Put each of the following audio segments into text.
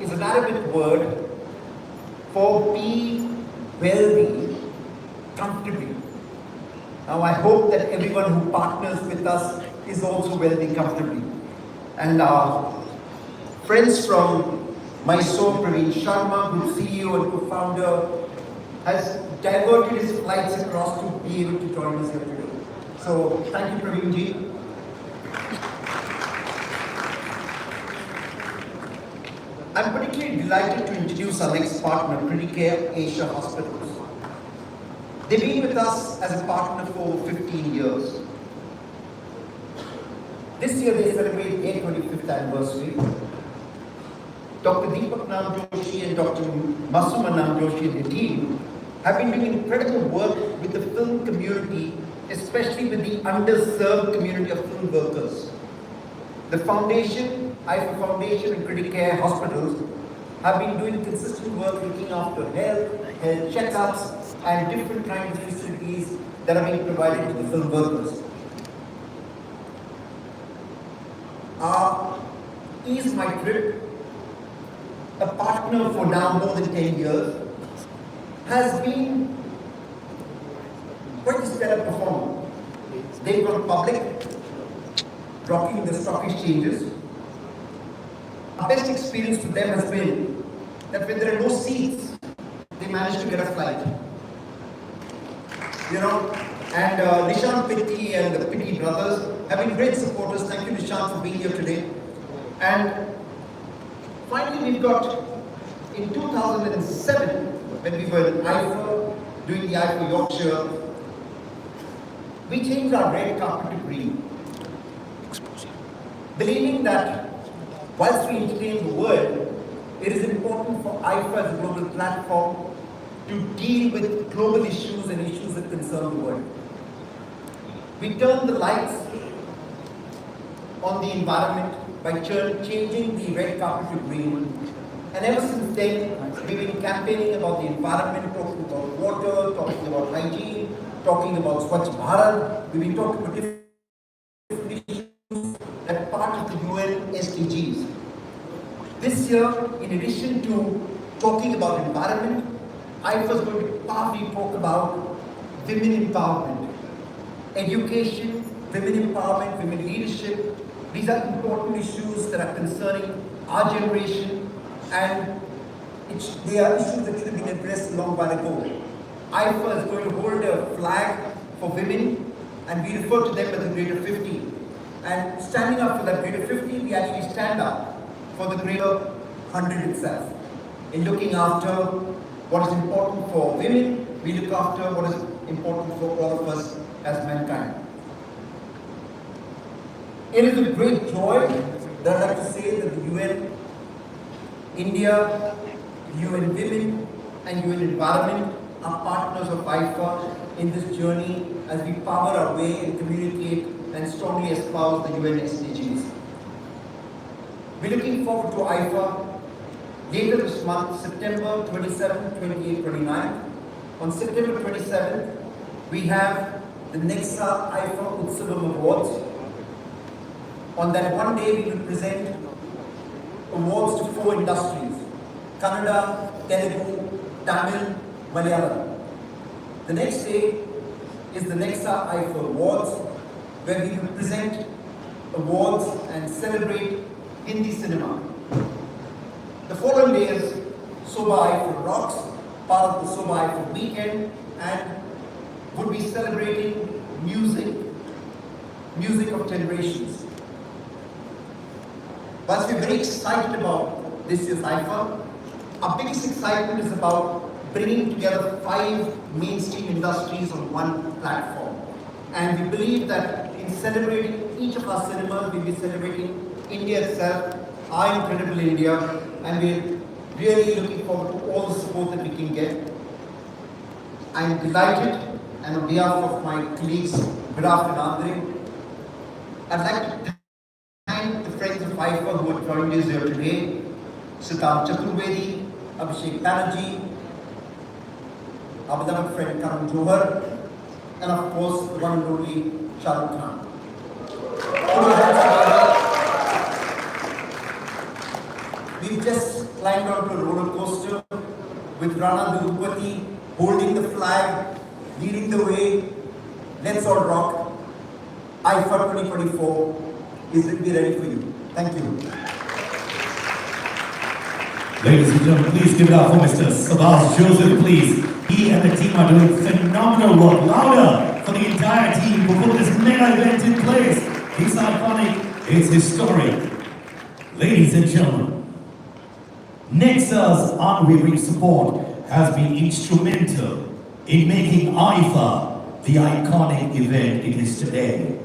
is an Arabic word for be wealthy comfortably. Now I hope that everyone who partners with us is also wealthy comfortably. And our friends from Mysore, Praveen Sharma, Group CEO and co-founder, has diverted his flights across to be able to join us here today. So thank you, Praveen ji. I'm particularly delighted to introduce our next partner, Criticare Asia Hospitals. They've been with us as a partner for 15 years. This year they celebrate their 25th anniversary. Dr. Deepak Nam Joshi and Dr. Masuma Nam Joshi and the team have been doing incredible work with the film community, especially with the underserved community of film workers. The foundation, IIFA Foundation and Criticare Hospitals have been doing consistent work looking after health checkups and different kinds of facilities that are being provided to the film workers. Ease My Trip, a partner for now more than 10 years, has been quite a stellar performer. They've gone public, rocking the stock exchanges. Our best experience with them has been that when there are no seats, they manage to get a flight. And Nishant Pitti and the Pitti brothers have been great supporters. Thank you, Nishant, for being here today. And finally, we've got in 2007, when we were in IIFA, doing the IIFA Yorkshire, we changed our red carpet to green. Believing that whilst we entertain the world, it is important for IIFA as a global platform to deal with global issues and issues that concern the world. We turned the lights on the environment by changing the red carpet to green. And ever since then, we've been campaigning about the environment, talking about water, talking about hygiene, talking about Swachh Bharat. We've been talking about different issues that are part of the UN SDGs. This year, in addition to talking about environment, IIFA is going to powerfully talk about women empowerment, education, women empowerment, women leadership. These are important issues that are concerning our generation, and they are issues that should have been addressed a long while ago. IIFA is going to hold a flag for women, and we refer to them as the Greater 50. And standing up for that Greater 50, we actually stand up for the Greater 100 itself. In looking after what is important for women, we look after what is important for all of us as mankind. It is a great joy that I'd like to say that the UN, India, UN Women and UN Environment are partners of IIFA in this journey as we power our way and communicate and strongly espouse the UN SDGs. We're looking forward to IIFA later this month, September 27, 28, 29. On September 27th, we have the Nexa IIFA Utsavam Awards. On that one day, we will present awards to 4 industries: Kannada, Telugu, Tamil, Malayalam. The next day is the Nexa IIFA Awards, where we will present awards and celebrate Hindi cinema. The following day is Soba IIFA Rocks, part of the Soba IIFA weekend, and would be celebrating music of generations. Whilst we're very excited about this year's IIFA, our biggest excitement is about bringing together 5 mainstream industries on one platform. And we believe that in celebrating each of our cinemas, we'll be celebrating India itself, our incredible India, and we're really looking forward to all the support that we can get. I'm delighted, and on behalf of my colleagues, Viraf and Andre, I'd like to thank the friends of IIFA who have joined us here today: Siddharth Chaturvedi, Abhishek Banerjee, our beloved friend Karan Johar, and of course, the one and only Shah Rukh Khan. We We've just climbed onto a roller coaster with Rana Daggubati holding the flag, leading the way. Let's all rock. IIFA 2024 is be ready for you. Thank you. Ladies and gentlemen, please give it up for Mr. Sabas Joseph, please. He and the team are doing phenomenal work. Louder for the entire team who put this mega event in place. It's iconic, it's historic. Ladies and gentlemen, Nexa's unwavering support has been instrumental in making IIFA the iconic event it is today.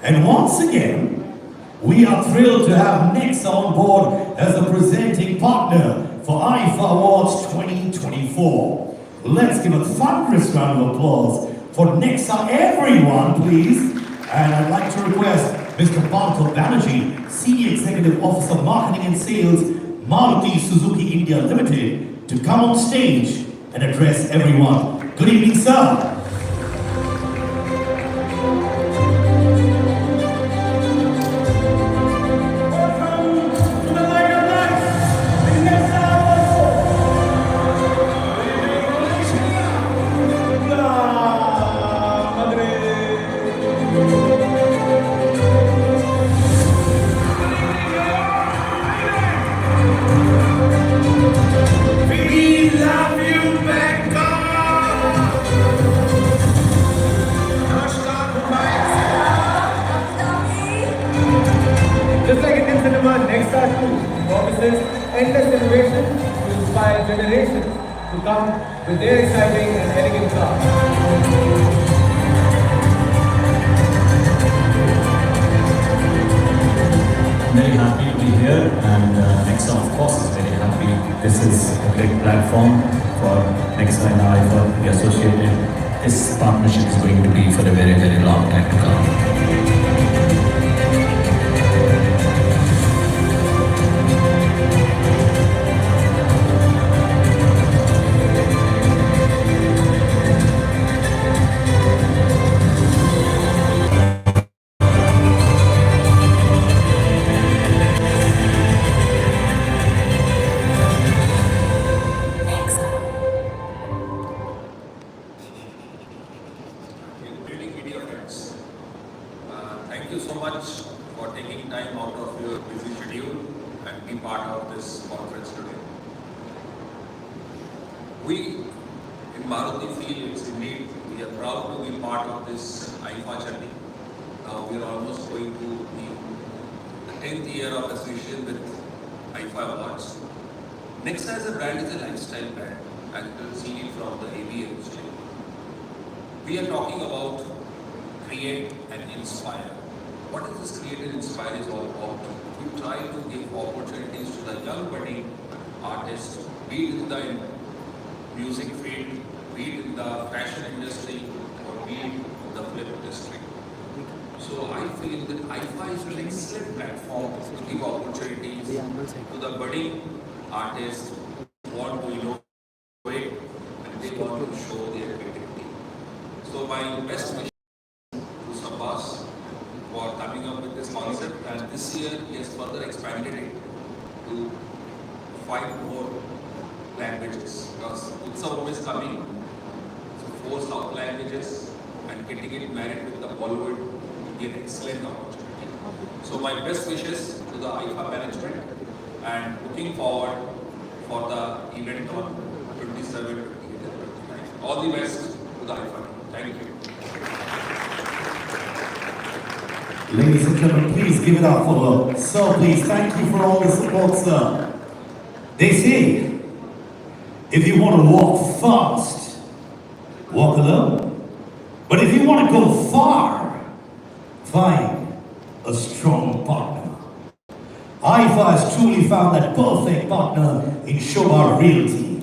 And once again, we are thrilled to have Nexa on board as the presenting partner for IIFA Awards 2024. Let's give a thunderous round of applause for Nexa, everyone, please. And I'd like to request Mr. Partha Banerjee, Senior Executive Officer Marketing and Sales, Maruti Suzuki India Limited, to come on stage and address everyone. Good evening, sir. Just like Indian cinema, Nexa too promises endless innovation to inspire generations to come with their exciting and elegant cars. Very happy to be here, and Nexa, of course, is very happy. This is a great platform for Nexa and IIFA to be associated. This partnership is going to be for a very, very long time to come. Thank you so much for taking time out of your busy schedule and be part of this conference today. We in Maruti feel it's indeed, we are proud to be part of this IIFA journey. Now we are almost going to the 10th year of association with IIFA Awards. Nexa as a brand is a lifestyle brand, and you will see it from the AV industry. We are talking about create and inspire. What is this create and inspire is all about? We try to give opportunities to the young budding artists, be it in the music field, be it in the fashion industry, or be it in the film industry. So I feel that IIFA is an excellent platform to give opportunities to the budding artists who want to innovate and they want to show their creativity. So my best wishes to Sabas for coming up with this concept, and this year he has further expanded it to 5 more languages because Utsavam is coming, so 4 South languages, and getting it married with the Bollywood will be an excellent opportunity. So my best wishes to the IIFA management and looking forward for the event on 27, 28 and 29. All the best to the IIFA. Thank you. Ladies and gentlemen, please give it up for Sir, please. Thank you for all the support, sir. They say, if you want to walk fast, walk alone. But if you want to go far, find a strong partner. IIFA has truly found that perfect partner in Shobha Realty.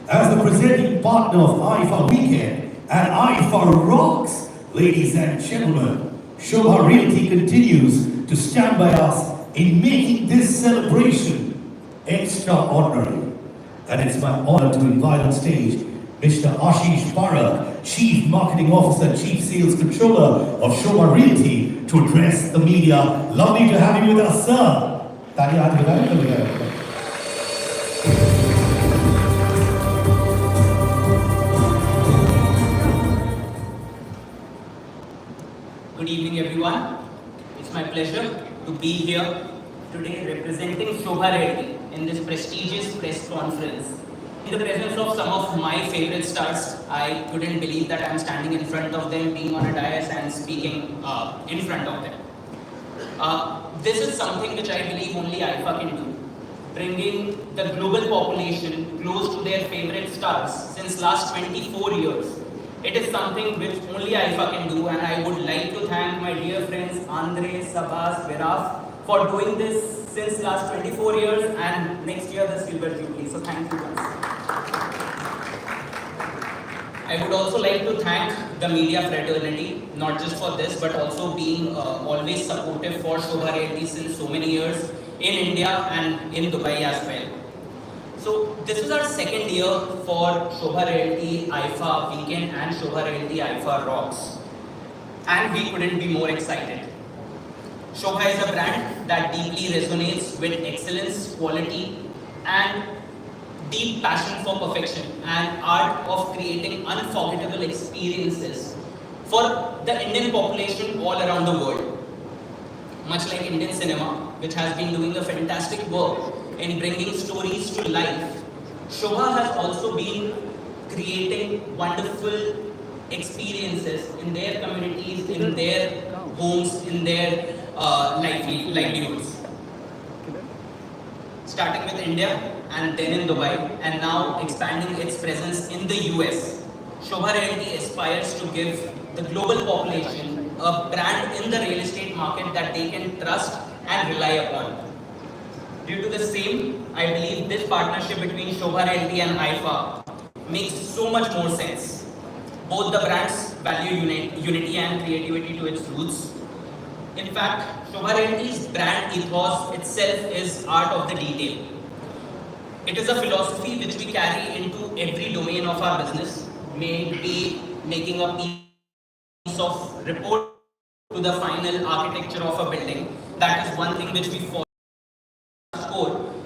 As the presenting partner of IIFA Weekend and IIFA Rocks, ladies and gentlemen, Shobha Realty continues to stand by us in making this celebration extraordinary. And it's my honor to invite on stage Mr. Ashish Parak, Chief Marketing Officer, Chief Sales Controller of Shobha Realty, to address the media. Lovely to have you with us, sir. pleasure to be here today representing Shobha Reddy in this prestigious press conference. In the presence of some of my favorite stars, I couldn't believe that I'm standing in front of them, being on a dais and speaking in front of them. This is something which I believe only IIFA can do, bringing the global population close to their favorite stars since last 24 years. It is something which only IIFA can do, and I would like to thank my dear friends Andre, Sabas, Viraf for doing this since last 24 years, and next year the Silver Jubilee. So thank you once. I would also like to thank the media fraternity, not just for this, but also being always supportive for Shobha Reddy since so many years in India and in Dubai as well. So this is our second year for Shobha Reddy IIFA weekend and Shobha Reddy IIFA Rocks, and we couldn't be more excited. Shobha is a brand that deeply resonates with excellence, quality, and deep passion for perfection and art of creating unforgettable experiences for the Indian population all around the world. Much like Indian cinema, which has been doing a fantastic work in bringing stories to life, Shobha has also been creating wonderful experiences in their communities, in their homes, in their livelihoods. Starting with India and then in Dubai, and now expanding its presence in the US, Shobha Reddy aspires to give the global population a brand in the real estate market that they can trust and rely upon. Due to the same, I believe this partnership between Shobha Reddy and IIFA makes so much more sense. Both the brands value unity and creativity to its roots. In fact, Shobha Reddy's brand ethos itself is art of the detail. It is a philosophy which we carry into every domain of our business, may it be making a piece of report to the final architecture of a building. That is one thing which we follow.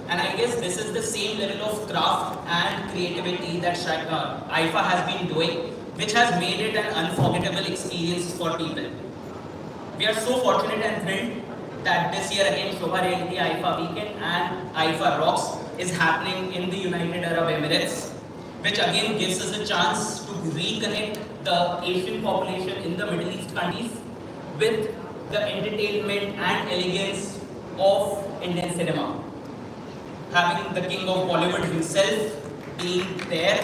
And I guess this is the same level of craft and creativity that IIFA has been doing, which has made it an unforgettable experience for people. We are so fortunate and thrilled that this year again Shobha Reddy IIFA weekend and IIFA Rocks is happening in the United Arab Emirates, which again gives us a chance to reconnect the Asian population in the Middle East countries with the entertainment and elegance of Indian cinema. Having the king of Bollywood himself being there,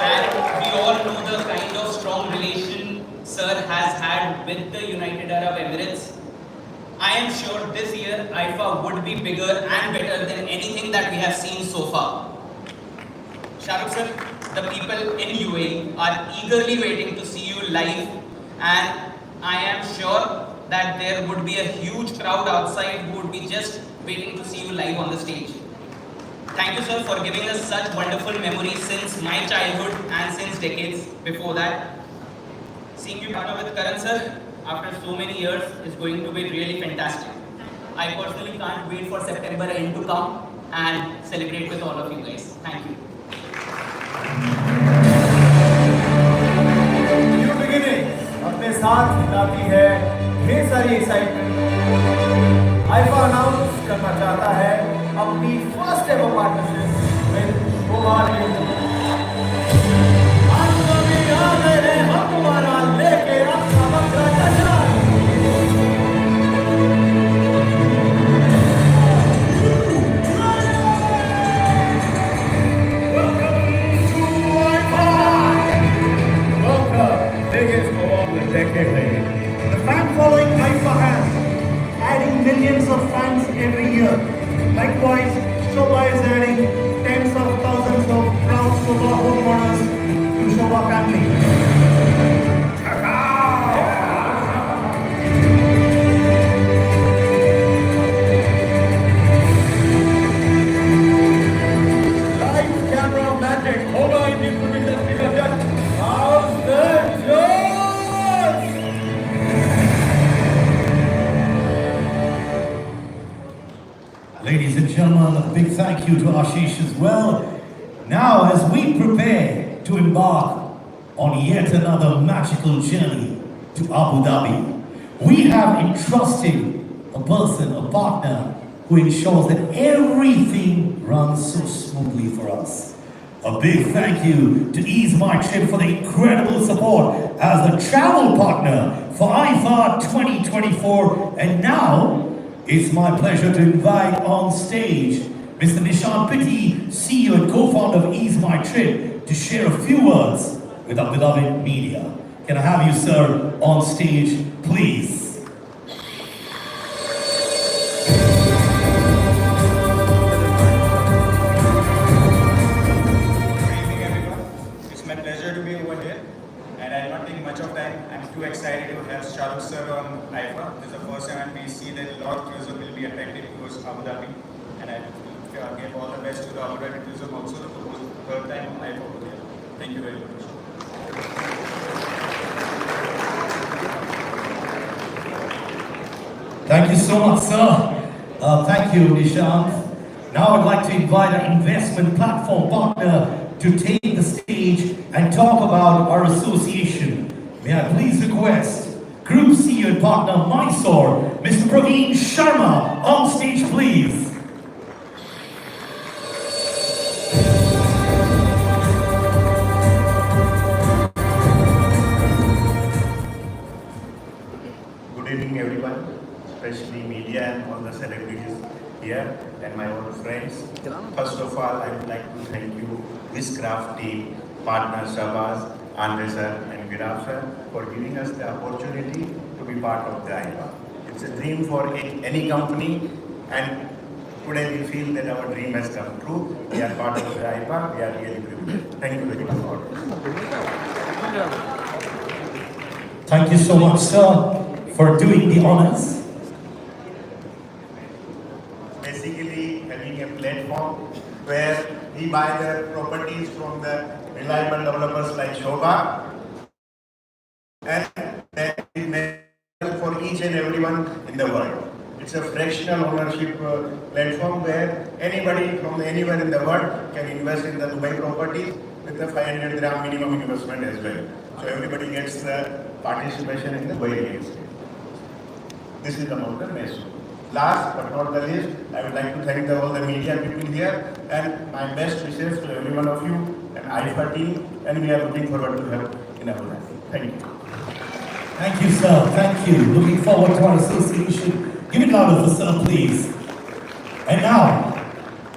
and we all know the kind of strong relation Sir has had with the United Arab Emirates. I am sure this year IIFA would be bigger and better than anything that we have seen so far. Shah Rukh sir, the people in UAE are eagerly waiting to see you live, and I am sure that there would be a huge crowd outside who would be just waiting to see you live on the stage. Thank you, sir, for giving us such wonderful memories since my childhood and since decades before that. Seeing you partner with Karan sir after so many years is going to be really fantastic. I personally can't wait for September end to come and celebrate with all of you guys. Thank you. New beginning अपने साथ लाती है ढेर सारी excitement. IIFA announce करना चाहता है अपनी फर्स्ट एवर पार्टनरशिप विद शोभा रेड्डी। आज कभी आ गए हम तुम्हारा लेके अपना बकरा जशा। The fan following IIFA has, adding millions of fans every year. Likewise, Shobha is adding tens of thousands of proud Shobha homeowners to Shobha family. Live camera magic होगा इंडियन फिल्म इंडस्ट्री का जज। How's the joke? Ladies and gentlemen, a big thank you to Ashish as well. Now, as we prepare to embark on yet another magical journey to Abu Dhabi, we have entrusted a person, a partner, who ensures that everything runs so smoothly for us. A big thank you to Ease My Trip for the incredible support as the travel partner for IIFA 2024. And now, it's my pleasure to invite on stage Mr. Nishant Pitti, CEO and co-founder of Ease My Trip, to share a few words with our beloved media. Can I have you, sir, on stage, please? Too excited to have Shah Rukh sir on IIFA. This is the first time and we see that a lot of tourism will be attracted towards Abu Dhabi. And I give all the best to the Abu Dhabi tourism also for the third time on IIFA over there. Thank you very much. Thank you so much, sir. Thank you, Nishant. Now I'd like to invite our investment platform partner to take the stage and talk about our association. May I please request Group CEO and Partner Mysore, Mr. Praveen Sharma, on stage, please. Good evening, everyone, especially media and all the celebrities here and my old friends. First of all, I would like to thank you, this craft team, partner Shabaz, Andre sir and Viraf sir for giving us the opportunity to be part of the IIFA. It's a dream for any company and today we feel that our dream has come true. We are part of the IIFA, we are really privileged. Thank you very much for this. Thank you so much, sir, for doing the honors. Basically having a platform where we buy the properties from the reliable developers like Shobha, and that is made for each and everyone in the world. It's a fractional ownership platform where anybody from anywhere in the world can invest in the Dubai properties with the 500 dirham minimum investment as well. So everybody gets the participation in the Dubai real estate. This is about the message. Last but not the least, I would like to thank all the media people here and my best wishes to every one of you and IIFA team, and we are looking forward to have in Abu Dhabi. Thank you. Thank you, sir. Thank you. Looking forward to our association. Give it louder for sir, please. And now,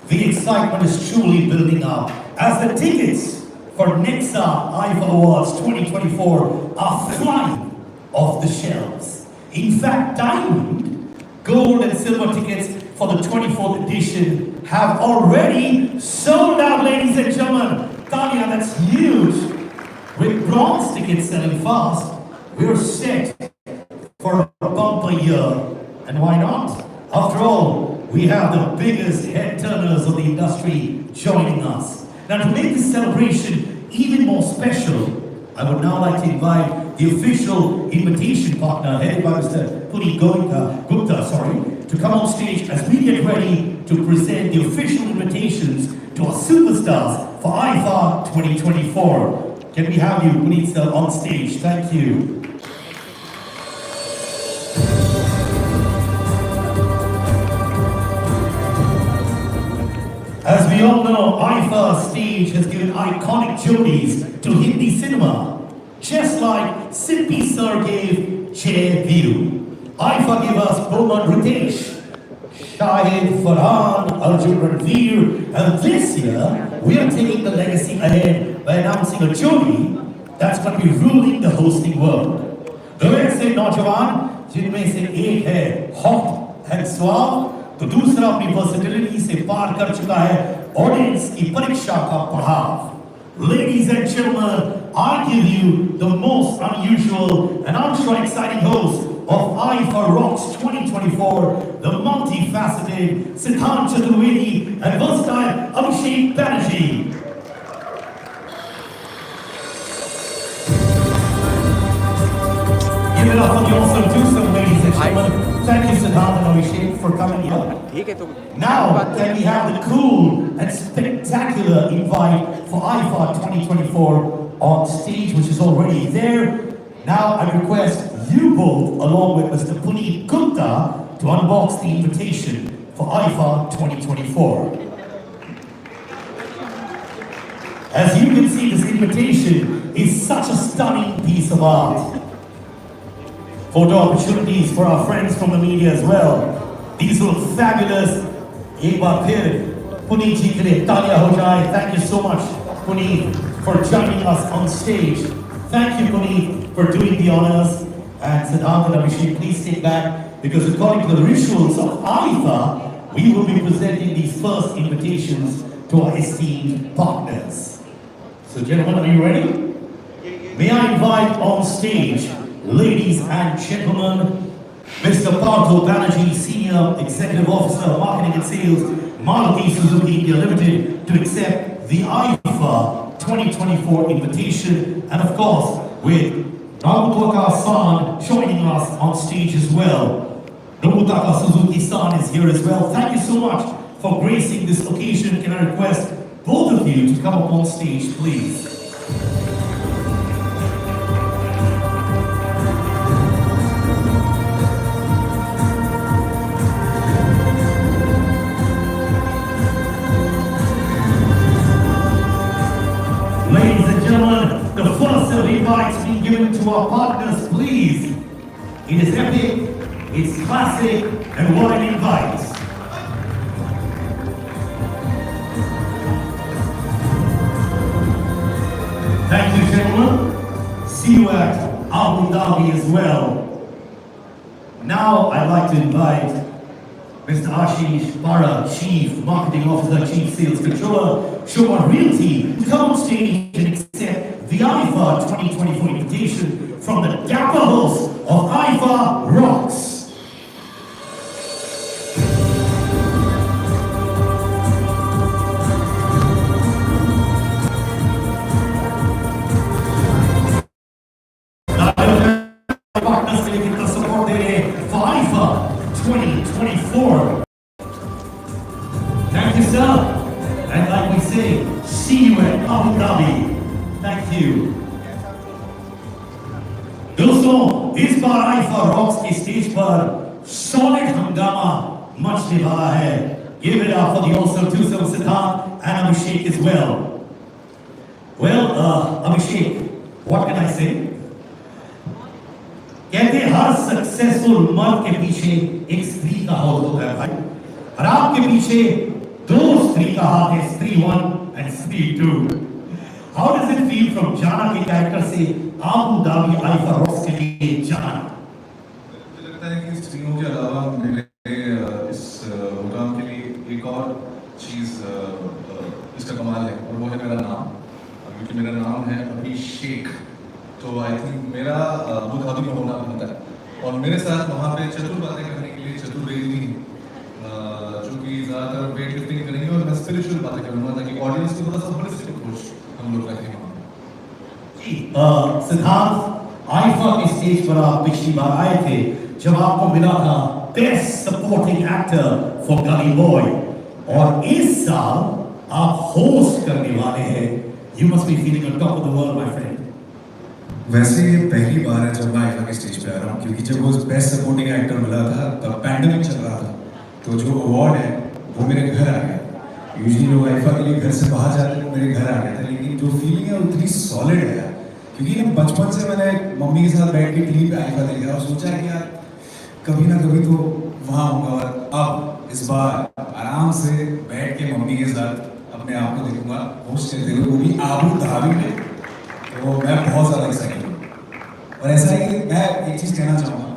the excitement is truly building up as the tickets for Nexa IIFA Awards 2024 are flying off the shelves. In fact, diamond, gold and silver tickets for the 24th edition have already sold out, ladies and gentlemen. Talia, that's huge. With bronze tickets selling fast, we're set for a bumper year. And why not? After all, we have the biggest head turners of the industry joining us. Now, to make this celebration even more special, I would now like to invite the official invitation partner, headed by Mr. Puri Gupta, to come on stage as we get ready to present the official invitations to our superstars for IIFA 2024. Can we have you, Puneet sir, on stage? Thank you. As we all know, IIFA stage has given iconic jodies to Hindi cinema, just like Sippy sir gave Che View. IIFA gave us Bowman Ritesh, Shahid Farhan, Arjun Ranveer, and this year we are taking the legacy ahead by announcing a jodi that's going to be ruling the hosting world. दो ऐसे नौजवान जिनमें से एक है hot and suave, तो दूसरा अपनी वर्सेटिलिटी से पार कर चुका है ऑडियंस की परीक्षा का पड़ाव. Ladies and gentlemen, I give you the most unusual and ultra exciting host of IIFA Rocks 2024, the multifaceted Siddhant Chaturvedi and versatile Abhishek Banerjee. Give it up for the awesome twosome, ladies and gentlemen. Thank you, Siddhant and Abhishek, for coming here. Now, can we have the cool and spectacular invite for IIFA 2024 on stage, which is already there. Now I request you both, along with Mr. Puneet Gupta, to unbox the invitation for IIFA 2024. As you can see, this invitation is such a stunning piece of art. Photo opportunities for our friends from the media as well. These look fabulous. एक बार फिर पुनीत जी के लिए तालियां हो जाए. Thank you so much, Puneet, for joining us on stage. Thank you, Puneet, for doing the honors. And Siddhant and Abhishek, please stay back, because according to the rituals of IIFA, we will be presenting these first invitations to our esteemed partners. So gentlemen, are you ready? May I invite on stage, ladies and gentlemen, Mr. Partho Banerjee, Senior Executive Officer, Marketing and Sales, Maruti Suzuki India Limited, to accept the IIFA 2024 invitation, and of course, with Nobutaka-san joining us on stage as well. Nobutaka Suzuki-san is here as well. Thank you so much for gracing this occasion. Can I request both of you to come up on stage, please? Ladies and gentlemen, the first of invites being given to our partners, please. It is epic, it's classic, and what an invite. Thank you, gentlemen. See you at Abu Dhabi as well. Now I'd like to invite Mr. Ashish Para, Chief Marketing Officer, Chief Sales Controller, Shobha Realty, to come on stage and accept the IIFA 2024 invitation from the Dapper host of IIFA Rocks. Partners will get the support they need for IIFA 2024. Thank you, sir. And like we say, see you at Abu Dhabi. Thank you. दोस्तों, इस बार IIFA Rocks के stage पर solid हंगामा मचने वाला है. Give it up for the also twosome Siddhant and Abhishek as well. Well, Abhishek, what can I say? कहते हैं हर successful मर्द के पीछे एक स्त्री का हाथ होता है भाई, और आपके पीछे दो स्त्री का हाथ है, स्त्री 1 and स्त्री 2. How does it feel from जाना के कैरेक्टर से आबू धाबी IIFA Rocks के लिए जाना? मुझे लगता है कि स्त्रियों के अलावा मेरे इस प्रोग्राम के लिए एक और चीज़ इसका कमाल है, और वो है मेरा नाम. क्योंकि मेरा नाम है अभिषेक, तो आई थिंक मेरा अबू धाबी में होना बनता है. और मेरे साथ वहाँ पे चतुर बातें करने के लिए चतुर्वेदी हैं, जो कि ज़्यादातर वेट लिफ्टिंग करेंगे, और मैं स्पिरिचुअल बातें करूँगा ताकि ऑडियंस को थोड़ा सा होलिस्टिक अप्रोच हम लोग रखेंगे. सिद्धार्थ, IIFA के स्टेज पर आप पिछली बार आए थे जब आपको मिला था बेस्ट सपोर्टिंग एक्टर फॉर गली बॉय, और इस साल आप होस्ट करने वाले हैं. You must be feeling on top of the world my friend. वैसे ये पहली बार है जब मैं IIFA के स्टेज पे आ रहा हूँ, क्योंकि जब वो बेस्ट सपोर्टिंग एक्टर मिला था तब पैंडेमिक चल रहा था, तो जो अवार्ड है वो मेरे घर आ गया. यूजुअली लोग IIFA के लिए घर से बाहर जाते हैं, मेरे घर आ गया था. लेकिन जो फीलिंग है उतनी सॉलिड है यार, क्योंकि ना बचपन से मैंने मम्मी के साथ बैठ के टीवी पे IIFA देखा और सोचा कि यार कभी ना कभी तो वहाँ होगा, और अब इस बार आराम से बैठ के मम्मी के साथ अपने आप को देखूंगा होस्ट करते हुए, वो भी आबू धाबी में. तो मैं बहुत ज़्यादा एक्साइटेड हूँ. और ऐसा है कि मैं एक चीज़ कहना चाहूँगा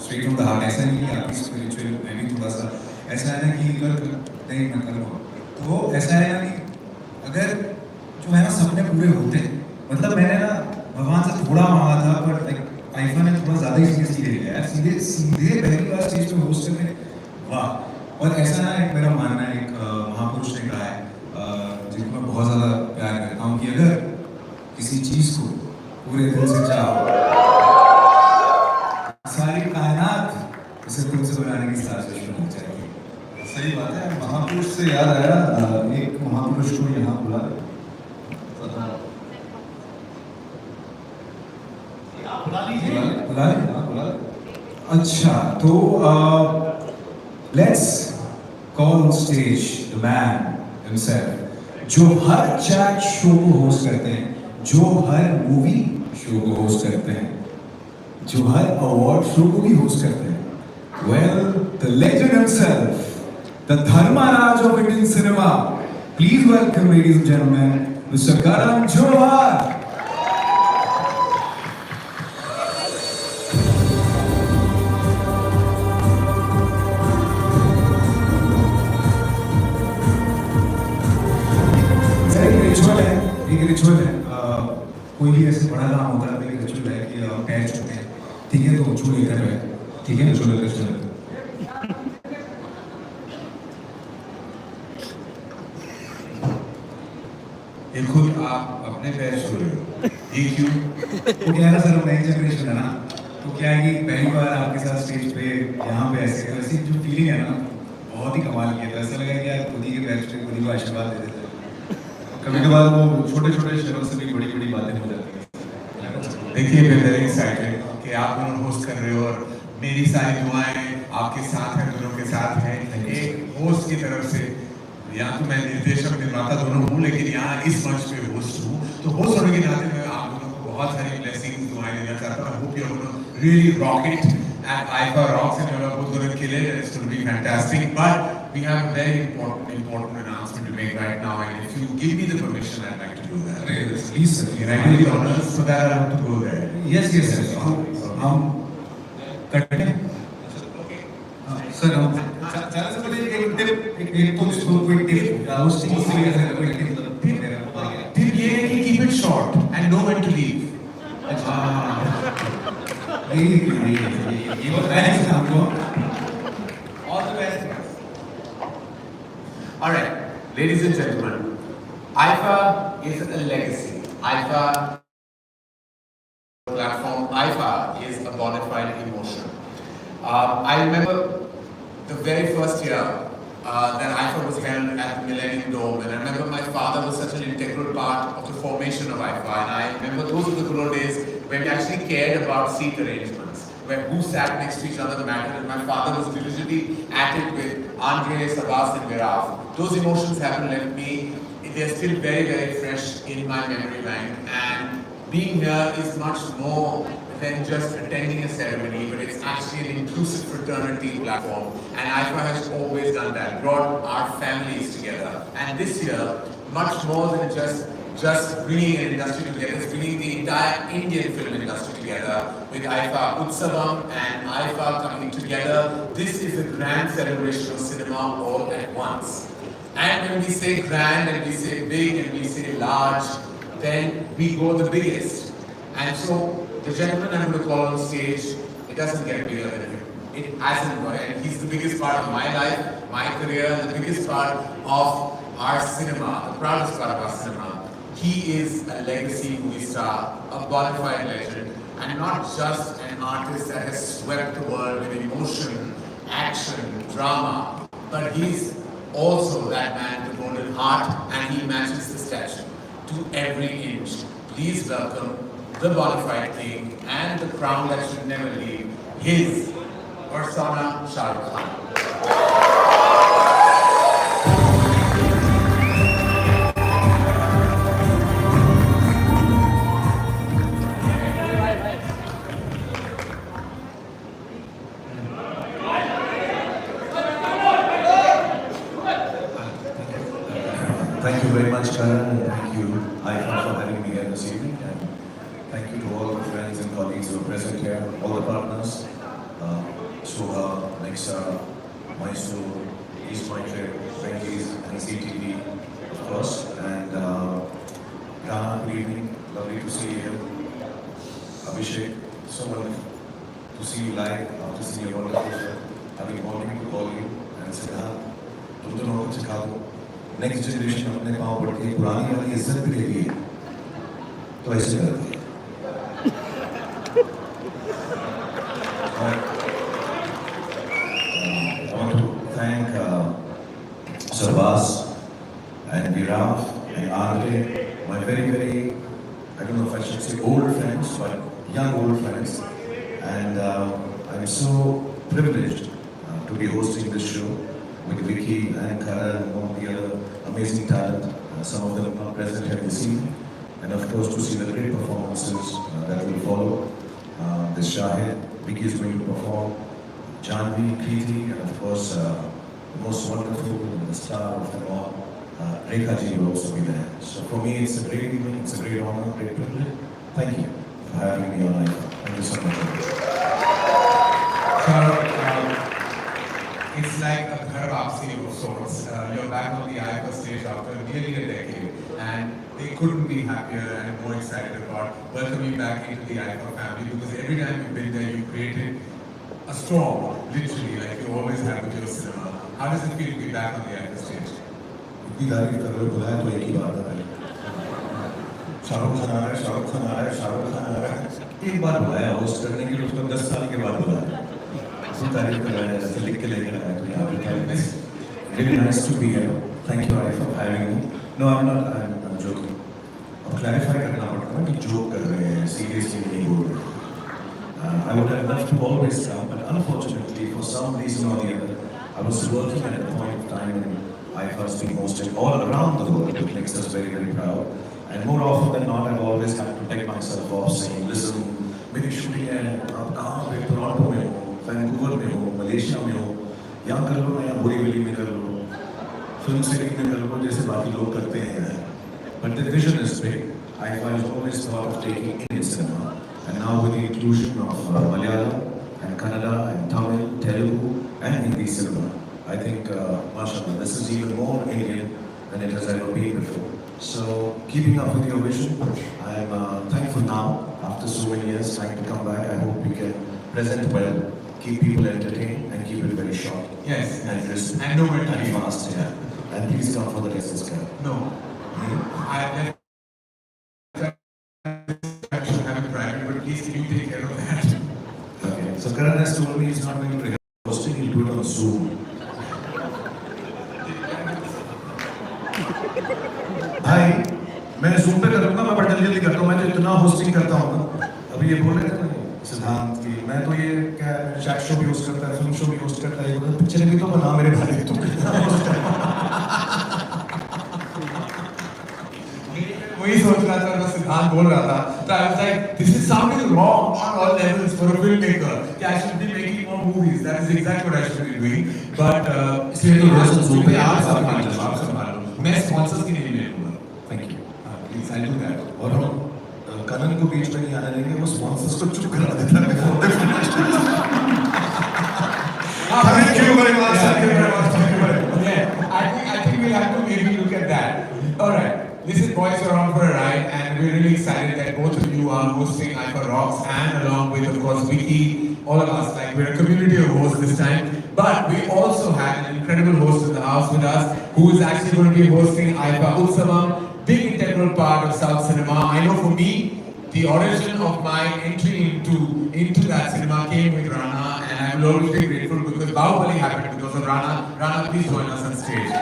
स्ट्रेट फ्रॉम द हार्ट. ऐसा नहीं कि आपकी स्पिरिचुअल मैं भी थोड़ा सा ऐसा है ना कि नहीं मैं करूँगा, तो ऐसा है ना कि अगर जो है ना सपने पूरे होते हैं, मतलब मैंने ना भगवान से थोड़ा मांगा था, पर लाइक IIFA ने थोड़ा ज़्यादा ही सीरियसली ले लिया यार. सीधे सीधे पहली बार स्टेज पे होस्ट करने, वाह. और ऐसा ना एक मेरा मानना है, एक महापुरुष ने कहा है जिनको मैं बहुत ज़्यादा प्यार करता हूँ, कि अगर किसी चीज़ को पूरे दिल से चाहो, सारी कायनात उसे खुद से बनाने की साजिश होनी चाहिए. सही बात है. महापुरुष से याद आया, एक महापुरुष को यहाँ बुला बुला लीजिए, बुला लें। अच्छा, तो let's call on stage the man himself, जो हर चैट शो को होस्ट करते हैं, जो हर मूवी शो को होस्ट करते हैं, जो हर अवार्ड शो को भी होस्ट करते हैं. Well, the legend himself, the Dharmaraj of Indian cinema. Please welcome, ladies and gentlemen, Mr. Karan Johar. एक रिचुअल है, कोई भी ऐसे बड़ा काम होता है तो एक रिचुअल है कि पैर छूते हैं, ठीक है, तो छू लेकर है, ठीक है, छू लेकर ये खुद आप अपने पैर छू रहे हो, ये क्यों? तो क्या है ना सर, नई जनरेशन है ना, तो क्या है कि पहली बार आपके साथ स्टेज पे यहाँ पे ऐसी जो फीलिंग है ना, बहुत ही कमाल की है. तो ऐसा लगा कि यार खुद ही के पैर छू खुद ही को आशीर्वाद दे देते हैं. कभी कभार वो छोटे छोटे शहरों से भी बड़ी बड़ी बातें हो जाती हैं. देखिए मैं वेरी एक्साइटेड कि आप दोनों होस्ट कर रहे हो और मेरी सारी दुआएं आपके साथ हैं, दोनों के साथ हैं. एक होस्ट की तरफ से, यहाँ तो मैं निर्देशक निर्माता दोनों हूँ, लेकिन यहाँ इस मंच पे होस्ट हूँ, तो होस्ट होने के नाते मैं आप दोनों को बहुत सारी ब्लेसिंग्स दुआएं देना चाहता हूँ. I hope you gonna really rock it at IIFA Rocks and you're both going to kill it and it's going to be fantastic. But we have a very important announcement to make right now, and if you give me the permission, I'd like to do that. Please sir. Can I do the honors for that? I have to go there. Yes sir. हम करते हैं sir. हम channel से पहले एक tip, एक तो इसको कोई टिप होस्टिंग से भी ऐसा कोई Tip ये है कि keep it short and know when to leave. ये बताया नहीं था हमको. All the best. All right, ladies and gentlemen, IIFA is a legacy. IIFA platform. IIFA is a bona fide emotion. I remember the very first year that IIFA was held at the Millennium Dome, and I remember my father was such an integral part of the formation of IIFA, and I remember those were the good old days when we actually cared about seat arrangements, where who sat next to each other mattered, and my father was diligently at it with Andre, Sabas and Viraf. Those emotions haven't left me. They're still very, very fresh in my memory bank, and being here is much more than just attending a ceremony, but it's actually an inclusive fraternity platform, and IIFA has always done that, brought our families together. And this year, much more than just bringing an industry together, it's bringing the entire Indian film industry together with IIFA Utsavam and IIFA coming together. This is a grand celebration of cinema all at once. And when we say grand and we say big and we say large, then we go the biggest. And so the gentleman I'm going to call on stage, it doesn't get bigger than him. It hasn't, and he's the biggest part of my life, my career, the biggest part of our cinema, the proudest part of our cinema. He is a legacy movie star, a bona fide legend, and not just an artist that has swept the world with emotion, action, drama, but he's also that man with a golden heart, and he matches the statue to every inch. Please welcome the bona fide king and the crown that should never leave, his persona, Shah Rukh Khan. Thank you very much, Karan, and thank you, IIFA, for having me here this evening. And thank you to all the friends and colleagues who are present here, all the partners, Shobha, Nexa, Mysore, East Mindtrip, Frankie's, and CTV, of course. And Rana, good evening. Lovely to see you. Abhishek, so wonderful to see you live after seeing your wonderful show. I've been wanting to call you and say, तुम तो नौकरी सिखा दो. Next generation अपने पाँव पड़ के पुरानी वाली इज्जत भी लेगी है, तो ऐसे करती है. I want to thank Sabas and Viraf and Andre, my very, very, I don't know if I should say old friends, but young old friends, and I'm so privileged to be hosting this show with Vicky and Karan and all the other amazing talent. Some of them are present here this evening, and of course to see the great performances that will follow. This Shahid, Vicky is going to perform, Janvi, Kriti, and of course the most wonderful, the star of them all, Rekha ji will also be there. So for me, it's a great evening, it's a great honor, great privilege. Thank you for having me on IIFA. Thank you so much. It's like a ghar waapsi of sorts. You're back on the IIFA stage after nearly a decade, and they couldn't be happier and more excited about welcoming you back into the IIFA family, because every time you've been there, you created a storm, literally, like you always have with your cinema. How does it feel to be back on the IIFA stage? इतनी तारीफ कर रहे हो, बुलाया तो एक ही बात है पहले। शाहरुख खान आ रहा है, शाहरुख खान आ रहा है, शाहरुख खान आ रहा है। एक बार बुलाया होस्ट करने के लिए, उसको 10 साल के बाद बुलाया। इतनी तारीफ कर रहा है, जैसे लिख के लेकर आया तो यहाँ पे क्या? Really nice to be here. Thank you IIFA for having me. No, I'm not. I'm joking. अब clarify करना पड़ता है कि joke कर रहे हैं, seriously नहीं बोल रहे। I would have loved to always come, but unfortunately, for some reason or the other, I was working at a point of time when IIFA has been hosted all around the world, which makes us very, very proud. And more often than not, I've always had to take myself off saying, listen, मेरी shooting है, आप कहाँ पे? Toronto में हो, Vancouver में हो, Malaysia में हो, यहाँ कर लो या बोरीवली में कर लो, फिल्म सिटी में कर लो, जैसे बाकी लोग करते हैं। But the vision is big. IIFA has always thought of taking Indian cinema, and now with the inclusion of Malayalam and Kannada and Tamil, Telugu and Hindi cinema, I think, mashallah, this is even more Indian than it has ever been before. So, keeping up with your vision, I am thankful now, after so many years, trying to come back. I hope we can present well, keep people entertained, and keep it very short. Yes, and crisp, and no matter and fast, yeah. And please come for the rest of this guy. No. I should have it private, but please can you take care of that? Okay. So Karan has told me he's not going to hosting, he'll do it on Zoom. भाई मैं Zoom पे करूँगा, मैं बड़ा जल्दी करता हूँ, मैं तो इतना होस्टिंग करता हूँ ना। अभी ये बोल रहे थे ना सिद्धांत की, मैं तो ये क्या चैट शो भी होस्ट करता है, फिल्म शो भी होस्ट करता है, ये पिक्चर भी तो बना मेरे भाई तुम वही सोच रहा था, मैं सिद्धांत बोल रहा था, तो I was like, this is sounding wrong on all levels for a filmmaker. कि I should be making more movies. That is exactly what I should be doing. But इसलिए तो रोशन Zoom पे आप संभालो, मैं sponsors की नहीं ले लूँगा. Thank you. Please, I'll do that. और हम करण को बीच में नहीं आने देंगे, वो sponsors को चुप करा देता है before they finish. Thank you very much. Thank you very much. Thank you very much. Yeah, I think we'll have to maybe look at that. All right. Listen, boys, you're on for a ride, and we're really excited that both of you are hosting IIFA Rocks, and along with, of course, Vicky, all of us. Like, we're a community of hosts this time. But we also have an incredible host in the house with us, who is actually going to be hosting IIFA Utsavam, big integral part of South cinema. I know for me, the origin of my entry into that cinema came with Rana, and I will always be grateful because Bahubali happened because of Rana. Rana, please join us on stage.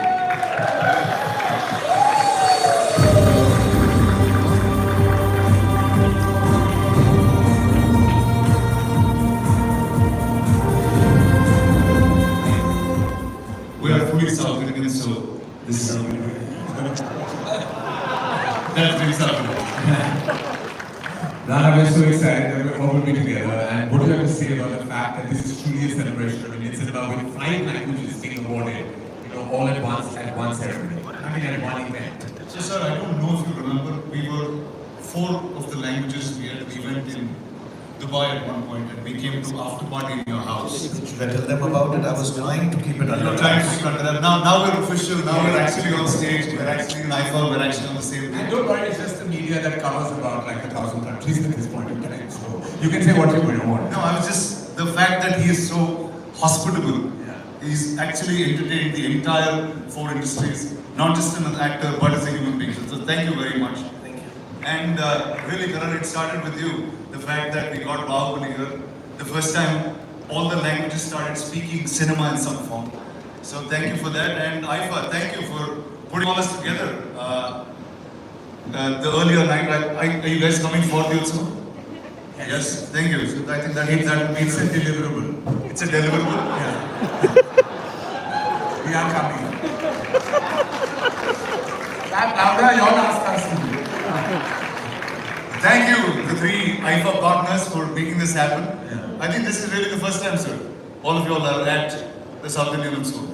We are fully South Indian, so this is South Indian. That's really South Indian. Rana, we're so excited that we're all going to be together. And what do you have to say about the fact that this is truly a celebration of Indian cinema with 5 languages being awarded, all at once at one ceremony? I mean, at one event. So, sir, I don't know if you remember, we were 4 of the languages. We had an event in Dubai at one point, and we came to after party in your house. Should I tell them about it? I was trying to keep it under You're trying to keep it under. Now we're official. Now we're actually on stage. We're actually in IIFA. We're actually on the same And page. don't worry, it's just the media that covers about like 1,000 countries at this point in time. So you can say what you want. No, I was just the fact that he is so hospitable. He's actually entertained the entire 4 industries, not just as an actor, but as a human being. So thank you very much. Thank you. And really, Karan, it started with you. The fact that we got Bahubali here, the first time all the languages started speaking cinema in some form. So thank you for that. And IIFA, thank you for putting all us together. The earlier night, are you guys coming for the Utsavam? Yes, thank you. So I think that means it's a deliverable. It's a deliverable. Yeah. We are coming. That louder, you'll ask us to do. Thank you, the three IIFA partners, for making this happen. I think this is really the first time, sir. All of you all are at the South Indian Film School.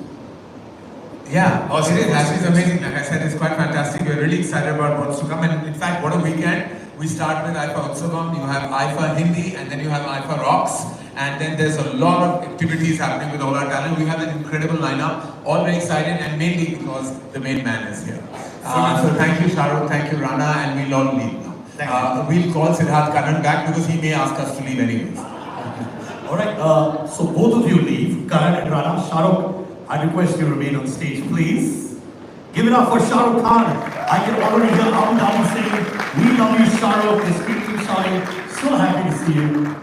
Yeah, Awesome. it is actually amazing. Like I said, it's quite fantastic. We're really excited about what's to come. And in fact, what a weekend. We start with IIFA Utsavam, you have IIFA Hindi, and then you have IIFA Rocks. And then there's a lot of activities happening with all our talent. We have an incredible lineup, all very excited, and mainly because the main man is here. So thank you, Shah Rukh, thank you, Rana, and we'll all leave now. We'll call Siddharth Karan back because he may ask us to leave anyways. Alright, so both of you leave, Karan and Rana. Shah Rukh, I request you remain on stage, please. Give it up for Shah Rukh Khan. I can already hear Abu Dhabi saying, we love you, Shah Rukh. They're speaking, shouting. So happy to see you.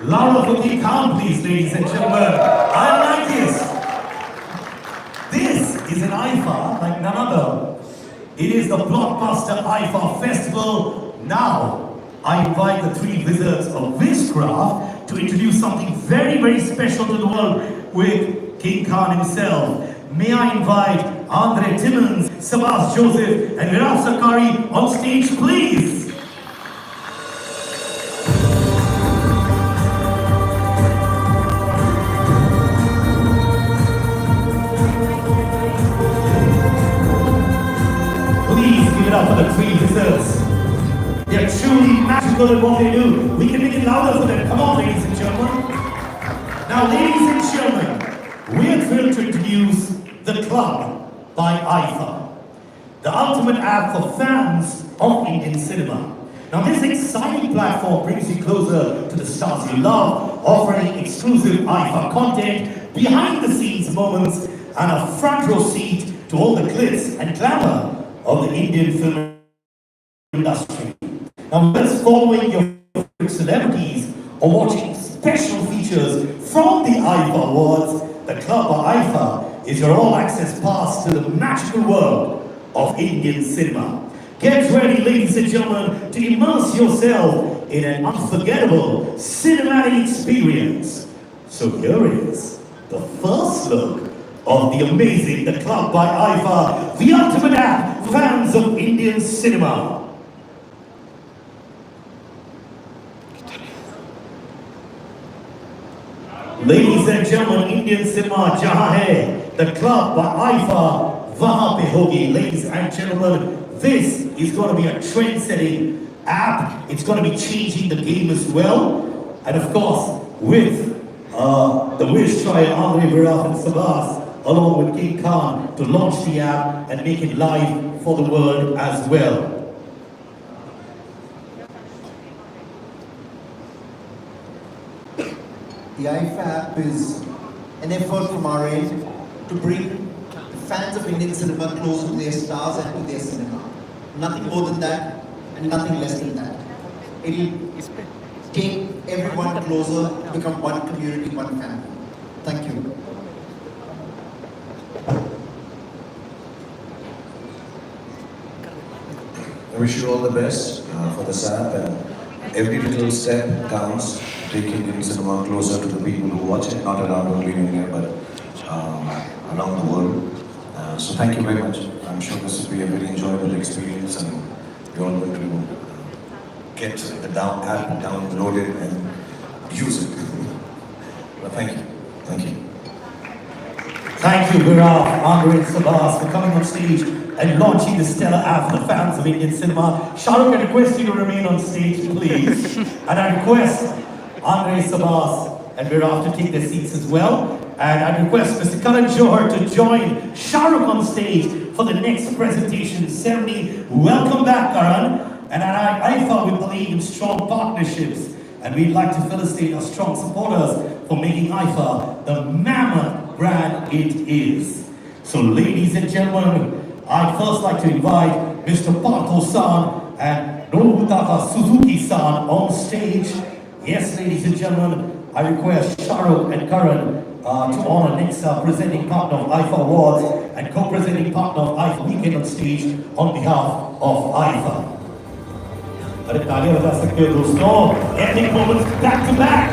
Louder for King Khan, please, ladies and gentlemen. I like this. This is an IIFA like none other. It is the blockbuster IIFA festival. Now, I invite the three wizards of witchcraft to introduce something very, very special to the world with King Khan himself. May I invite Andre Timmons, Sabas Joseph, and Viraf Sakari on stage, please. Please give it up for the three wizards. They're truly magical in what they do. We can make it louder for them. Come on, ladies and gentlemen. Now, ladies and gentlemen, we're thrilled to introduce The Club by IIFA, the ultimate app for fans of Indian cinema. Now, this exciting platform brings you closer to the stars you love, offering exclusive IIFA content, behind-the-scenes moments, and a front row seat to all the glitz and glamour of the Indian film industry. Now, whether it's following your favorite celebrities or watching special features from the IIFA Awards, The Club by IIFA is your all-access pass to the magical world of Indian cinema. Get ready, ladies and gentlemen, to immerse yourself in an unforgettable cinematic experience. So here is the first look of the amazing The Club by IIFA, the ultimate app for fans of Indian cinema. Ladies and gentlemen, Indian cinema jahan hai, The Club by IIFA wahan pe hogi. Ladies and gentlemen, this is going to be a trend-setting app. It's going to be changing the game as well. And of course, with the Wish Trial, Andre, Viraf and Sabas, along with King Khan, to launch the app and make it live for the world as well. The IIFA app is an effort from our end to bring the fans of Indian cinema closer to their stars and to their cinema. Nothing more than that and nothing less than that. It will take everyone closer, become one community, one family. Thank you. I wish you all the best for this app, and every little step counts, taking Indian cinema closer to the people who watch it, not around only in India, but around the world. So thank you very much. I'm sure this will be a very enjoyable experience, and you're all going to get the app downloaded and use it. But thank you. Thank you. Thank you, Viraf, Andre and Sabas, for coming on stage and launching the stellar app for the fans of Indian cinema. Shah Rukh, I request you to remain on stage, please. And I request Andre, Sabas and Viraf to take their seats as well. And I request Mr. Karan Johar to join Shah Rukh on stage for the next presentation ceremony. Welcome back, Karan. And at IIFA, we believe in strong partnerships. And we'd like to felicitate our strong supporters for making IIFA the mammoth brand it is. So ladies and gentlemen, I'd first like to invite Mr. Partho-san and Nobutaka Suzuki-san on stage. Yes, ladies and gentlemen, I request Shah Rukh and Karan to honor next presenting partner of IIFA Awards and co-presenting partner of IIFA Weekend on stage on behalf of IIFA. अरे तालियां बजा सकते हो दोस्तों, epic moments back to back.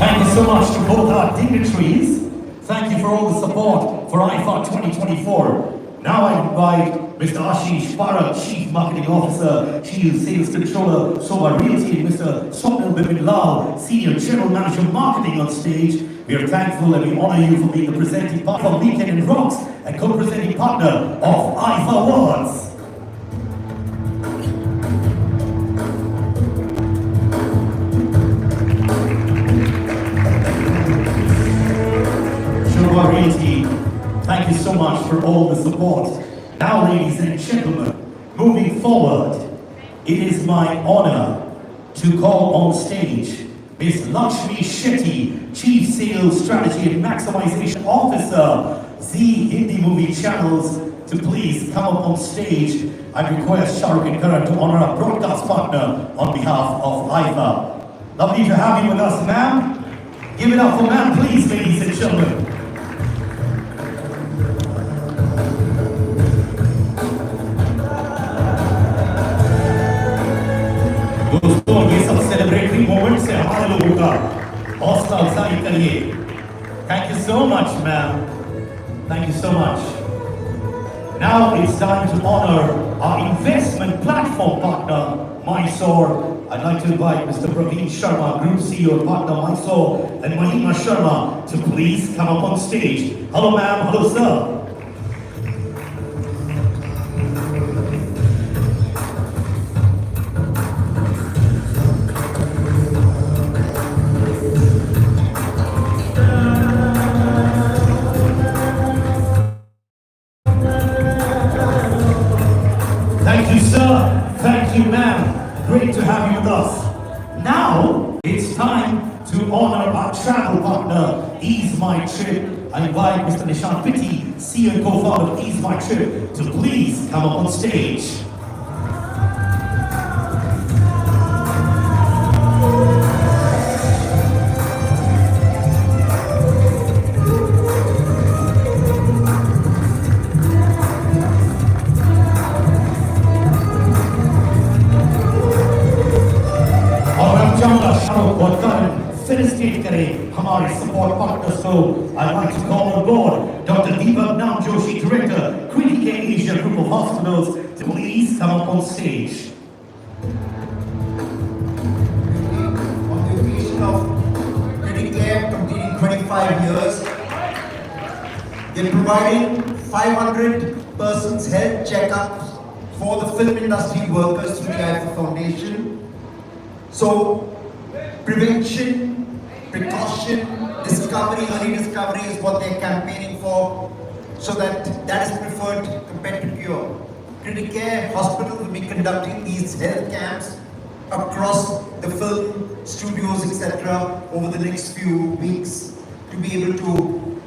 Thank you so much to both our dignitaries. Thank you for all the support for IIFA 2024. Now I invite Mr. Ashish Parak, Chief Marketing Officer, Chief Sales Controller, Soba Realty, and Mr. Swapnil Bipin Lal, Senior General Manager Marketing on stage. We are thankful and we honor you for being the presenting partner of Weekend in Rocks and co-presenting partner of IIFA Awards. Realty, thank you so much for all the support. Now, ladies and gentlemen, moving forward, it is my honor to call on stage Ms. Lakshmi Shetty, Chief Sales Strategy and Maximization Officer, Z Hindi Movie Channels, to please come up on stage. I request Shah Rukh and Karan to honor our broadcast partner on behalf of IIFA. Lovely to have you with us, ma'am. Give it up for ma'am, please, ladies and gentlemen. दोस्तों ये सब celebratory moments है हमारे लोगों का हौसला अफजाई करिए. Thank you so much, ma'am. Thank you so much. Now it's time to honor our investment platform partner, Mysore. I'd like to invite Mr. Praveen Sharma, Group CEO and partner Mysore, and Mahima Sharma to please come up on stage. Hello, ma'am. Hello, sir. Thank you, sir. Thank you, ma'am. Great to have you with us. Now, it's time to honor our travel partner, Ease My Trip. I invite Mr. Nishant Pitti, CEO and co-founder of Ease My Trip, to please come up on stage. और Karan felicitate करें हमारे support partners को. I'd like to call on board Dr. Deepak Nam Joshi, Director, Criticare Asia Group of Hospitals, to please come up on stage. On the occasion of Criticare completing 25 years, they're providing 500 persons health checkups for the film industry workers through the IIFA Foundation. So, prevention, precaution, discovery, early discovery is what they're campaigning for, so that is preferred compared to cure. Criticare Hospital will be conducting these health camps across the film studios, etc., over the next few weeks to be able to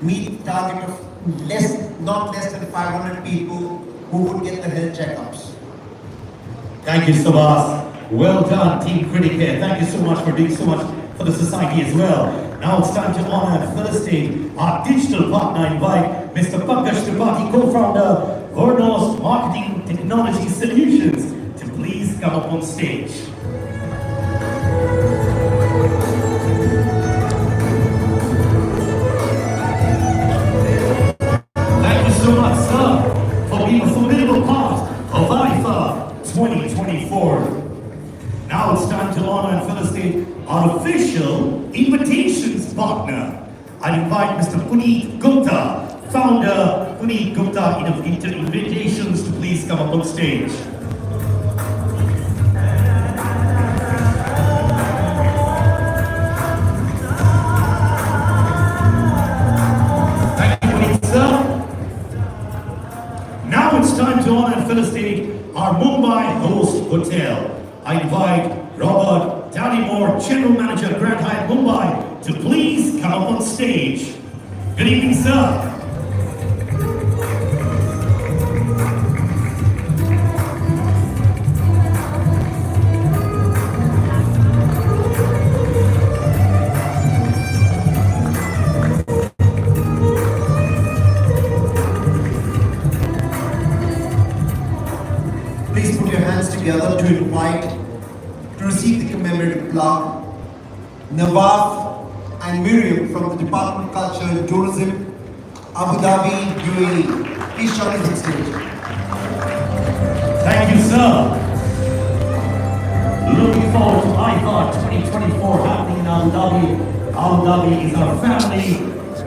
meet the target of not less than 500 people who would get the health checkups. Thank you, Subhas. Well done, Team Criticare. Thank you so much for doing so much for the society as well. Now it's time to honor and felicitate our digital partner. I invite Mr. Pankaj Tripathi, co-founder, Vernos Marketing Technology Solutions, to please come up on stage. Thank you so much, sir, for being a formidable part of IIFA 2024. Now it's time to honor and felicitate our official invitations partner. I invite Mr. Puneet Gupta, founder Puneet Gupta Invitations, to please come up on stage. Thank you, Puneet, sir. Now it's time to honor and felicitate our Mumbai host hotel. I invite Robert Dannymore, General Manager, Grand Hyatt Mumbai, to please come up on stage. Good evening, sir. together to invite, to receive the commemorative plaque, Nawaf and Miriam from the Department of Culture and Tourism, Abu Dhabi, UAE. Please join us on stage. Thank you, sir. Looking forward to IIFA 2024 happening in Abu Dhabi. Abu Dhabi is our family.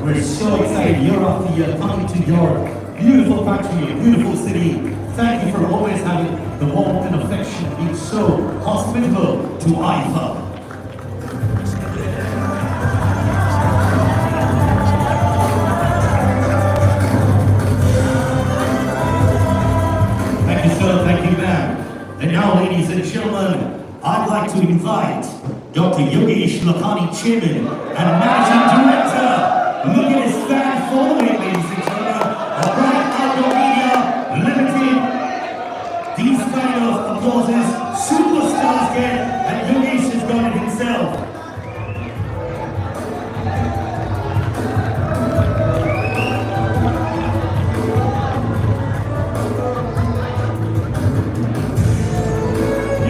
We're so excited year after year coming to your beautiful country, beautiful city. Thank you for always having the warmth and affection, being so hospitable to IIFA. Thank you, sir. Thank you, ma'am. And now, ladies and gentlemen, I'd like to invite Dr. Yogesh Lakhani, Chairman and Managing Director. Look at his fan following, ladies and gentlemen. All right, Outdoor Media Limited. These kind of applauses, superstars get, and Yogesh has done it himself.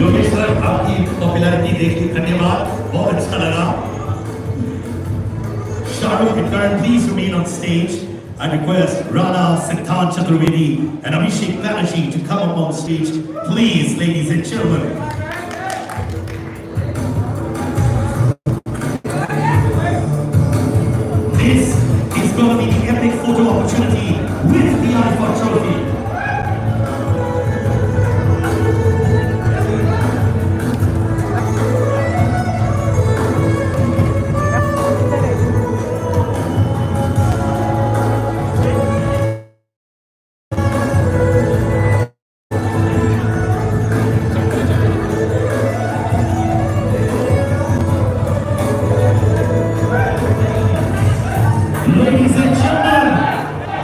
Yogesh sir आपकी popularity देख के धन्यवाद बहुत अच्छा लगा Shah Rukh and Karan, please remain on stage. I request Rana, Siddhant Chaturvedi and Abhishek Banerjee to come up on stage, please, ladies and gentlemen. This is going to be the epic photo opportunity with the IIFA trophy. Ladies and gentlemen,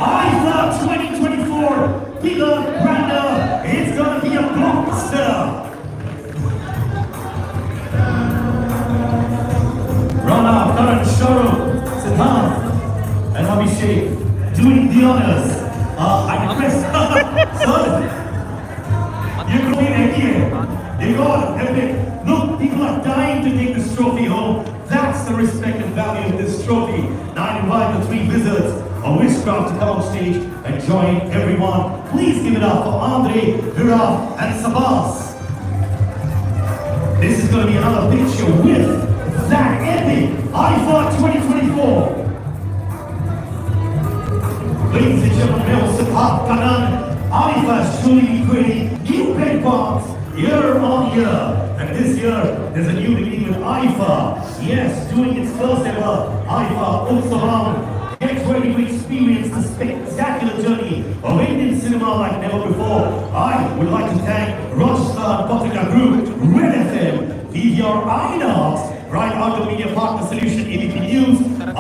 IIFA 2024, bigger, grander, it's gonna be a blockbuster. Rana, Karan, Shah Rukh, Siddhant, and Abhishek doing the honors. I request, sir, you could be here. They got epic. Look, people are dying to take this trophy home. That's the respect and value of this trophy. Now I invite the three wizards of witchcraft to come on stage and join everyone. Please give it up for Andre, Viraf, and Sabas. This is going to be another picture with that epic IIFA 2024. Ladies and gentlemen, Mel Siddharth Kanan, IIFA is truly creating new benchmarks year on year. And this year, there's a new beginning with IIFA. Yes, doing its first ever IIFA Utsavam. Get ready to experience the spectacular journey of Indian cinema like never before. I would like to thank Rajasthan Patrika Group, Red FM, PVR INOX, Right Outdoor Media Partner Solution, ABP News,